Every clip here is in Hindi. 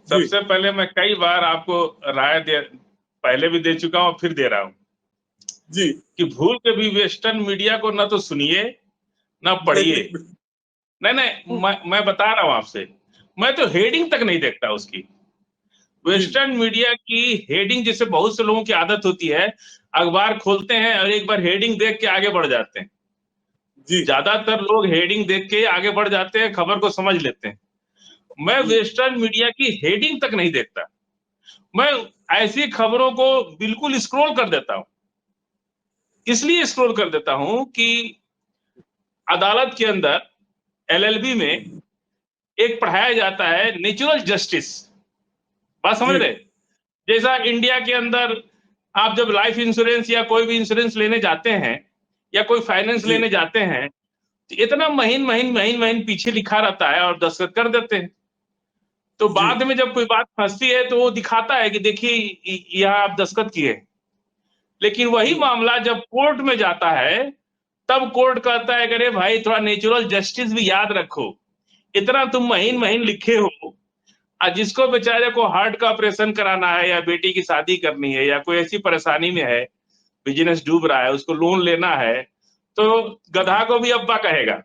सबसे पहले मैं कई बार आपको राय पहले भी दे चुका हूं, फिर दे रहा हूं जी कि भूल के भी वेस्टर्न मीडिया को ना तो सुनिए ना पढ़िए। नहीं, मैं बता रहा हूं आपसे, मैं तो हेडिंग तक नहीं देखता उसकी। वेस्टर्न मीडिया की हेडिंग, जैसे बहुत से लोगों की आदत होती है, अखबार खोलते हैं और एक बार हेडिंग देख के आगे बढ़ जाते हैं। जी ज्यादातर लोग हेडिंग देख के आगे बढ़ जाते हैं, खबर को समझ लेते हैं। मैं वेस्टर्न मीडिया की हेडिंग तक नहीं देखता। मैं ऐसी खबरों को बिल्कुल स्क्रॉल कर देता हूं। इसलिए स्क्रॉल कर देता हूं कि अदालत के अंदर एलएलबी में एक पढ़ाया जाता है नेचुरल जस्टिस। बात समझ रहे? जैसा इंडिया के अंदर आप जब लाइफ इंश्योरेंस या कोई भी इंश्योरेंस लेने जाते हैं या कोई फाइनेंस लेने जाते हैं, तो इतना महीन महीन महीन महीन पीछे लिखा रहता है और दस्तखत कर देते हैं। तो बाद में जब कोई बात फंसती है तो वो दिखाता है कि देखिए यहाँ आप दस्तखत किए। लेकिन वही मामला जब कोर्ट में जाता है, तब कोर्ट कहता है कि अरे भाई थोड़ा नेचुरल जस्टिस भी याद रखो। इतना तुम महीन महीन लिखे हो, जिसको बेचारे को हार्ट का ऑपरेशन कराना है या बेटी की शादी करनी है या कोई ऐसी परेशानी में है, बिजनेस डूब रहा है, उसको लोन लेना है, तो गधा को भी अब्बा कहेगा।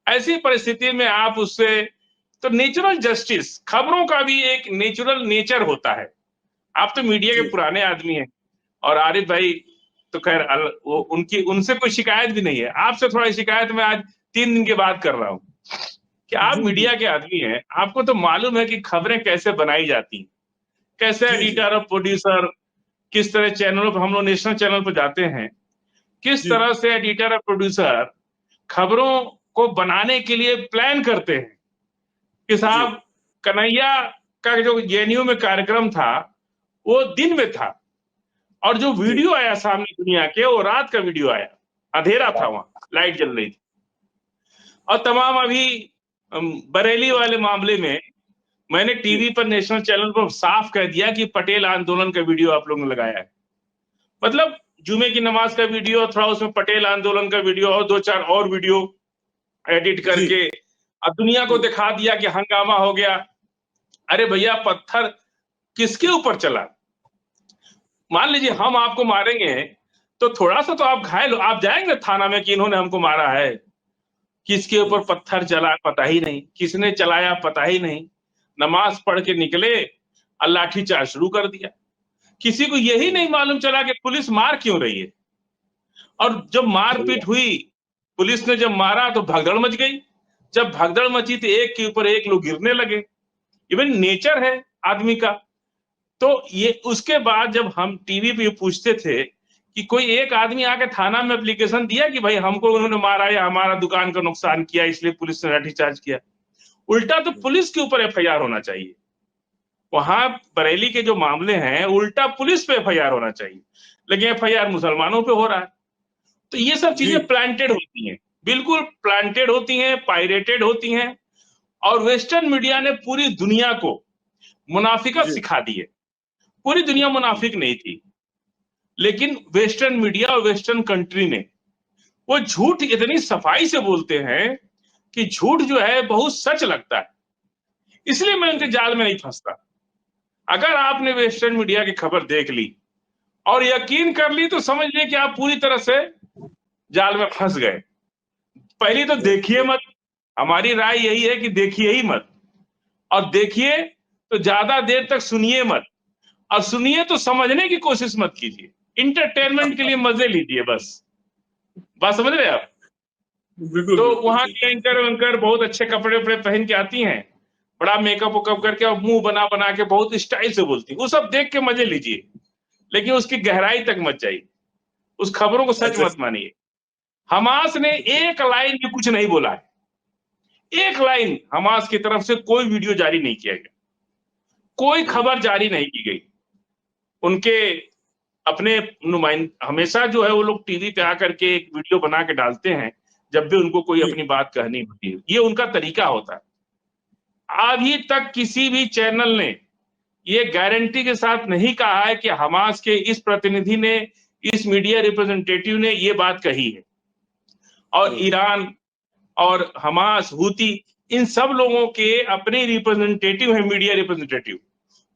ऐसी परिस्थिति में आप उससे, तो नेचुरल जस्टिस, खबरों का भी एक नेचुरल नेचर होता है। आप तो मीडिया के पुराने आदमी हैं और आरिफ भाई तो खैर वो उनसे कोई शिकायत भी नहीं है। आपसे थोड़ा शिकायत मैं आज 3 दिन के बाद कर रहा हूं कि आप मीडिया के आदमी हैं, आपको तो मालूम है कि खबरें कैसे बनाई जाती हैं, कैसे एडिटर और प्रोड्यूसर, किस तरह चैनलों पर, हम लोग नेशनल चैनल पर जाते हैं, किस तरह से एडिटर और प्रोड्यूसर खबरों को बनाने के लिए प्लान करते हैं कि साहब कन्हैया का जो जेएनयू में कार्यक्रम था वो दिन में था और जो वीडियो आया सामने दुनिया के, वो रात का वीडियो आया, अंधेरा था, वहां लाइट जल रही थी। और तमाम अभी बरेली वाले मामले में मैंने टीवी पर, नेशनल चैनल पर साफ कह दिया कि पटेल आंदोलन का वीडियो आप लोगों ने लगाया है। मतलब जुमे की नमाज का वीडियो, थोड़ा उसमें पटेल आंदोलन का वीडियो और 2-4 और वीडियो एडिट करके अब दुनिया को दिखा दिया कि हंगामा हो गया। अरे भैया, पत्थर किसके ऊपर चला? मान लीजिए हम आपको मारेंगे तो थोड़ा सा तो आप घायल, आप जाएंगे थाना में कि इन्होंने हमको मारा है। किसके ऊपर पत्थर चला पता ही नहीं, किसने चलाया पता ही नहीं। नमाज पढ़ के निकले, लाठीचार्ज शुरू कर दिया। किसी को यही नहीं मालूम चला कि पुलिस मार क्यों रही है। और जब मारपीट हुई, पुलिस ने जब मारा तो भगदड़ मच गई। जब भगदड़ मची तो एक के ऊपर एक लोग गिरने लगे। इवन नेचर है आदमी का। तो ये उसके बाद जब हम टीवी पे पूछते थे कि कोई एक आदमी आके थाना में एप्लीकेशन दिया कि भाई हमको उन्होंने मारा या हमारा दुकान का नुकसान किया इसलिए पुलिस ने लाठीचार्ज किया। उल्टा तो पुलिस के ऊपर एफआईआर होना चाहिए। वहां बरेली के जो मामले हैं, उल्टा पुलिस पे एफआईआर होना चाहिए, लेकिन एफआईआर मुसलमानों पे हो रहा है। तो ये सब चीजें प्लांटेड होती हैं, बिल्कुल प्लांटेड होती हैं, पायरेटेड होती हैं। और वेस्टर्न मीडिया ने पूरी दुनिया को मुनाफिकत सिखा दी है। पूरी दुनिया मुनाफिक नहीं थी, लेकिन वेस्टर्न मीडिया और वेस्टर्न कंट्री ने वो झूठ इतनी सफाई से बोलते हैं कि झूठ जो है बहुत सच लगता है। इसलिए मैं उनके जाल में नहीं फंसता। अगर आपने वेस्टर्न मीडिया की खबर देख ली और यकीन कर ली तो समझ लिए कि आप पूरी तरह से जाल में फंस गए। पहली तो देखिए मत। हमारी राय यही है कि देखिए ही मत, और देखिए तो ज्यादा देर तक सुनिए मत, और सुनिए तो समझने की कोशिश मत कीजिए। इंटरटेनमेंट के लिए मजे लीजिए बस। बात समझ रहे आप? तो वहां के एंकर बहुत अच्छे कपड़े वपड़े पहन के आती हैं, बड़ा मेकअप वेकअप करके और मुंह बना बना के बहुत स्टाइल से बोलती, वो सब देख के मजे लीजिए, लेकिन उसकी गहराई तक मत जाइए। उस खबरों को सच मत मानिए। हमास ने एक लाइन भी कुछ नहीं बोला है। एक लाइन हमास की तरफ से कोई वीडियो जारी नहीं किया गया, कोई खबर जारी नहीं की गई। उनके अपने हमेशा जो है वो लोग टीवी पे आकर के एक वीडियो बना के डालते हैं जब भी उनको कोई अपनी बात कहनी होती है। ये उनका तरीका होता है। अभी तक किसी भी चैनल ने ये गारंटी के साथ नहीं कहा है कि हमास के इस प्रतिनिधि ने, इस मीडिया रिप्रेजेंटेटिव ने ये बात कही है। और ईरान और हमास, हूती, इन सब लोगों के अपने रिप्रेजेंटेटिव है, मीडिया रिप्रेजेंटेटिव।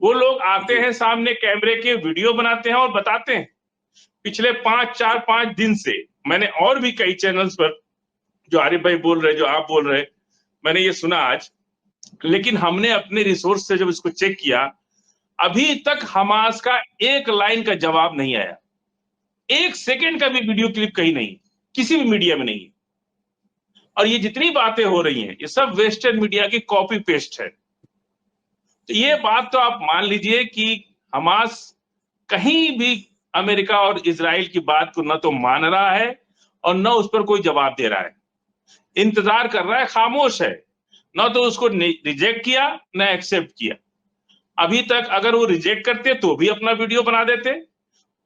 वो लोग आते हैं सामने कैमरे के, वीडियो बनाते हैं और बताते हैं। पिछले 4-5 दिन से मैंने और भी कई चैनल्स पर, जो आरिफ भाई बोल रहे, जो आप बोल रहे, मैंने ये सुना आज। लेकिन हमने अपने रिसोर्स से जब इसको चेक किया, अभी तक हमास का एक लाइन का जवाब नहीं आया। 1 सेकंड का भी वीडियो क्लिप कहीं नहीं, किसी भी मीडिया में नहीं है। और ये जितनी बातें हो रही हैं, ये सब वेस्टर्न मीडिया की कॉपी पेस्ट है। तो ये बात तो आप मान लीजिए कि हमास कहीं भी अमेरिका और इजराइल की बात को न तो मान रहा है और न उस पर कोई जवाब दे रहा है। इंतजार कर रहा है, खामोश है। न तो उसको रिजेक्ट किया, न एक्सेप्ट किया। अभी तक अगर वो रिजेक्ट करते तो भी अपना वीडियो बना देते,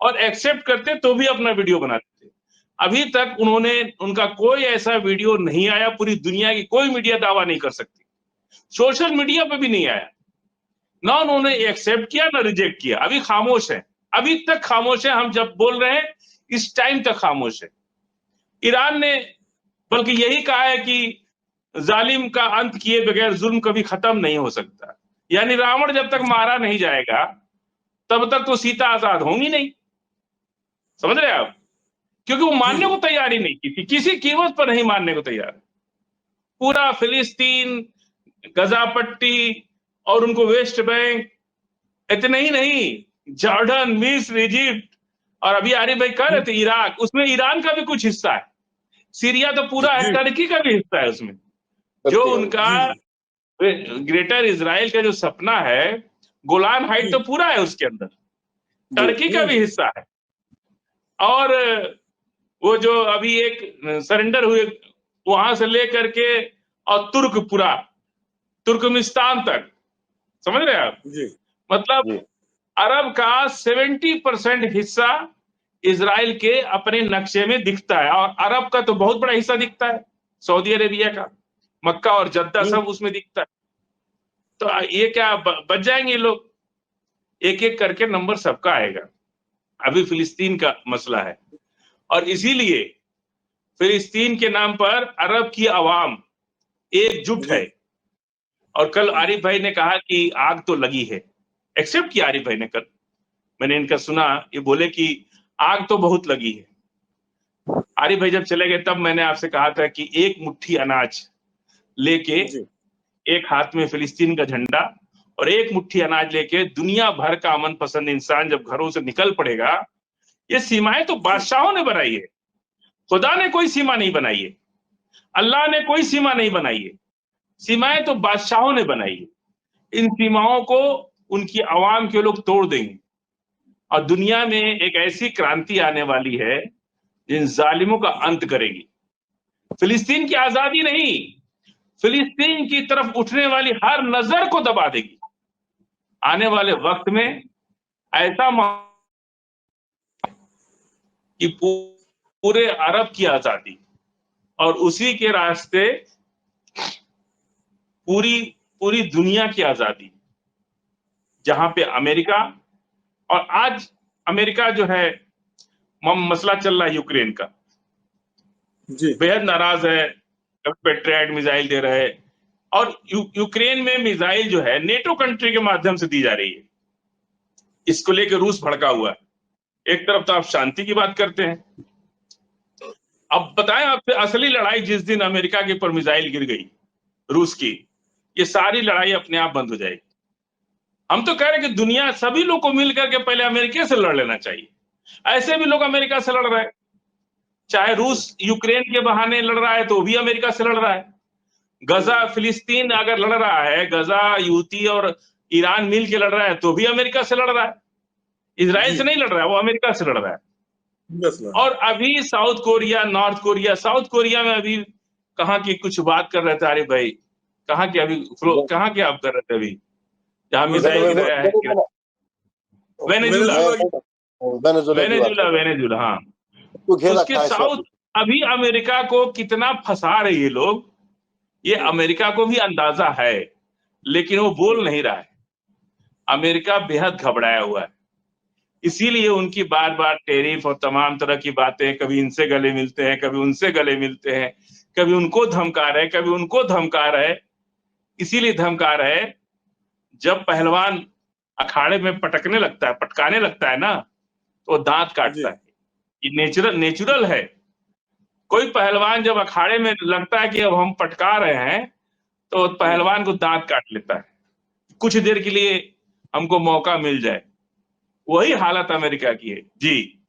और एक्सेप्ट करते तो भी अपना वीडियो बना देते। अभी तक उनका कोई ऐसा वीडियो नहीं आया, पूरी दुनिया की कोई मीडिया दावा नहीं कर सकती, सोशल मीडिया पे भी नहीं आया। ना उन्होंने एक्सेप्ट किया, ना रिजेक्ट किया। अभी खामोश है, अभी तक खामोश है। हम जब बोल रहे हैं इस टाइम तक खामोश है। ईरान ने बल्कि यही कहा है कि जालिम का अंत किए बगैर जुल्म कभी खत्म नहीं हो सकता। यानी रावण जब तक मारा नहीं जाएगा तब तक तो सीता आजाद होंगी नहीं। समझ रहे आप? क्योंकि वो मानने को तैयार ही नहीं की थी, किसी कीमत पर नहीं मानने को तैयार। पूरा फिलिस्तीन, गजा पट्टी और उनको वेस्ट बैंक, इतने ही नहीं, जॉर्डन, मिस्र, इजिप्ट, और अभी आरिफ भाई कह रहे थे इराक, उसमें ईरान का भी कुछ हिस्सा है। सीरिया तो पूरा है, टर्की का भी हिस्सा है उसमें। जो उनका ग्रेटर इजराइल का जो सपना है, गोलान हाइट तो पूरा है उसके अंदर, टर्की का भी हिस्सा है। और वो जो अभी एक सरेंडर हुए, वहां से लेकर के और पूरा तुर्कमिस्तान तक, समझ रहे हैं आप? मतलब अरब का 70% हिस्सा इजराइल के अपने नक्शे में दिखता है। और अरब का तो बहुत बड़ा हिस्सा दिखता है, सऊदी अरेबिया का, मक्का और जद्दा सब उसमें दिखता है। तो ये क्या बच जाएंगे लोग? एक एक करके नंबर सबका आएगा। अभी फिलिस्तीन का मसला है, और इसीलिए फिलिस्तीन के नाम पर अरब की आवाम एकजुट है। और कल आरिफ भाई ने कहा कि आग तो लगी है, एक्सेप्ट किया आरिफ भाई ने कल, मैंने इनका सुना, ये बोले कि आग तो बहुत लगी है। आरिफ भाई जब चले गए तब मैंने आपसे कहा था कि एक मुट्ठी अनाज लेके, एक हाथ में फिलिस्तीन का झंडा और एक मुट्ठी अनाज लेके दुनिया भर का अमन पसंद इंसान जब घरों से निकल पड़ेगा, ये सीमाएं तो बादशाहों ने बनाई है, खुदा ने कोई सीमा नहीं बनाई है, अल्लाह ने कोई सीमा नहीं बनाई है। सीमाएं तो बादशाहों ने बनाई है। इन सीमाओं को उनकी आवाम के लोग तोड़ देंगे, और दुनिया में एक ऐसी क्रांति आने वाली है जिन जालिमों का अंत करेगी। फिलिस्तीन की आजादी नहीं, फिलिस्तीन की तरफ उठने वाली हर नजर को दबा देगी। आने वाले वक्त में ऐसा कि पूरे अरब की आजादी और उसी के रास्ते पूरी दुनिया की आजादी, जहां पे अमेरिका, और आज अमेरिका जो है, मसला चल रहा है यूक्रेन का, बेहद नाराज है, पेट्रियट मिसाइल दे रहे हैं। और यूक्रेन में मिसाइल जो है नेटो कंट्री के माध्यम से दी जा रही है। इसको लेकर रूस भड़का हुआ है। एक तरफ तो आप शांति की बात करते हैं, अब बताएं आपसे असली लड़ाई जिस दिन अमेरिका के ऊपर मिसाइल गिर गई रूस की, ये सारी लड़ाई अपने आप बंद हो जाएगी। हम तो कह रहे हैं कि दुनिया सभी लोग को मिलकर के पहले अमेरिका से लड़ लेना चाहिए। ऐसे भी लोग अमेरिका से लड़ रहे हैं, चाहे रूस यूक्रेन के बहाने लड़ रहा है तो भी अमेरिका से लड़ रहा है। गजा फिलिस्तीन अगर लड़ रहा है, गजा यूती और ईरान मिल के लड़ रहा है तो भी अमेरिका से लड़ रहा है। इजराइल से नहीं लड़ रहा है, वो अमेरिका से लड़ रहा है। और अभी south Korea, north Korea, south Korea में अभी कहाँ की कुछ बात कर रहे थे आरिफ भाई, कहाँ की अभी कहाँ के आप कर रहे थे अभी, जहां मिसाइल गिराया है, वेनेजुला, हाँ, उसके साउथ। अभी अमेरिका को कितना फंसा रहे ये लोग, ये अमेरिका को भी अंदाजा है, लेकिन वो बोल नहीं रहा है। अमेरिका बेहद घबराया हुआ है, इसीलिए उनकी बार बार टेरिफ और तमाम तरह की बातें, कभी इनसे गले मिलते हैं, कभी उनसे गले मिलते हैं, कभी उनको धमका रहे, कभी उनको धमका रहे। इसीलिए धमका रहे, जब पहलवान अखाड़े में पटकने लगता है, पटकाने लगता है ना, तो दांत काटता है। ये नेचुरल है। कोई पहलवान जब अखाड़े में लगता है कि अब हम पटका रहे हैं, तो पहलवान को दांत काट लेता है, कुछ देर के लिए हमको मौका मिल जाए। वही हालत अमेरिका की है। जी।